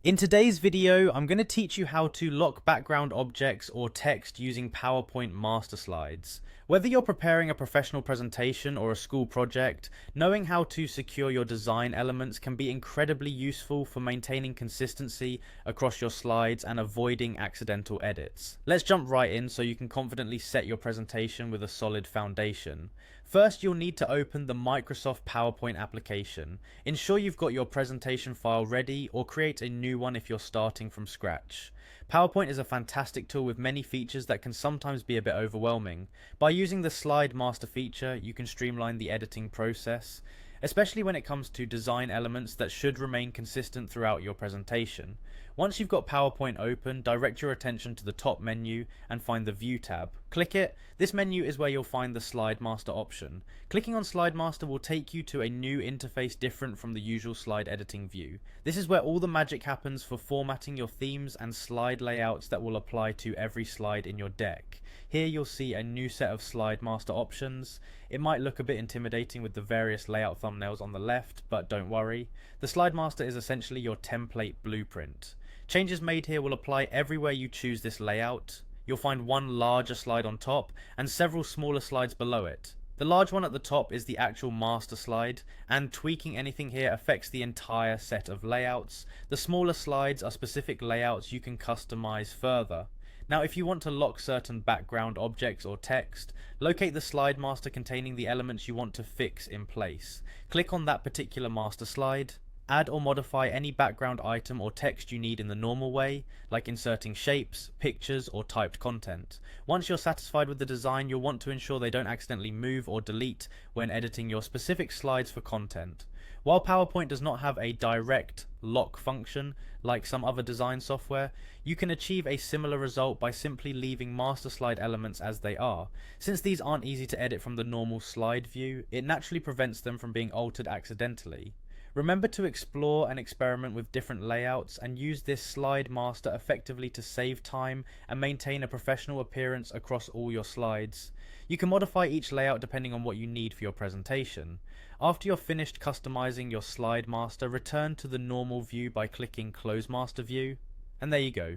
In today's video, I'm going to teach you how to lock background objects or text using PowerPoint master slides. Whether you're preparing a professional presentation or a school project, knowing how to secure your design elements can be incredibly useful for maintaining consistency across your slides and avoiding accidental edits. Let's jump right in so you can confidently set your presentation with a solid foundation. First, you'll need to open the Microsoft PowerPoint application. Ensure you've got your presentation file ready or create a new one if you're starting from scratch. PowerPoint is a fantastic tool with many features that can sometimes be a bit overwhelming. By using the Slide Master feature, you can streamline the editing process, especially when it comes to design elements that should remain consistent throughout your presentation. Once you've got PowerPoint open, direct your attention to the top menu and find the View tab. Click it. This menu is where you'll find the Slide Master option. Clicking on Slide Master will take you to a new interface different from the usual slide editing view. This is where all the magic happens for formatting your themes and slide layouts that will apply to every slide in your deck. Here you'll see a new set of Slide Master options. It might look a bit intimidating with the various layout thumbnails on the left, but don't worry. The Slide Master is essentially your template blueprint. Changes made here will apply everywhere you choose this layout. You'll find one larger slide on top and several smaller slides below it. The large one at the top is the actual master slide, and tweaking anything here affects the entire set of layouts. The smaller slides are specific layouts you can customize further. Now, if you want to lock certain background objects or text, locate the slide master containing the elements you want to fix in place. Click on that particular master slide. Add or modify any background item or text you need in the normal way, like inserting shapes, pictures, or typed content. Once you're satisfied with the design, you'll want to ensure they don't accidentally move or delete when editing your specific slides for content. While PowerPoint does not have a direct lock function like some other design software, you can achieve a similar result by simply leaving master slide elements as they are. Since these aren't easy to edit from the normal slide view, it naturally prevents them from being altered accidentally. Remember to explore and experiment with different layouts and use this slide master effectively to save time and maintain a professional appearance across all your slides. You can modify each layout depending on what you need for your presentation. After you're finished customizing your slide master, return to the normal view by clicking Close Master View. And there you go.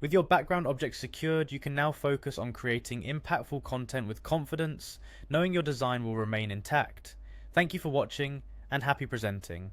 With your background objects secured, you can now focus on creating impactful content with confidence, knowing your design will remain intact. Thank you for watching, and happy presenting.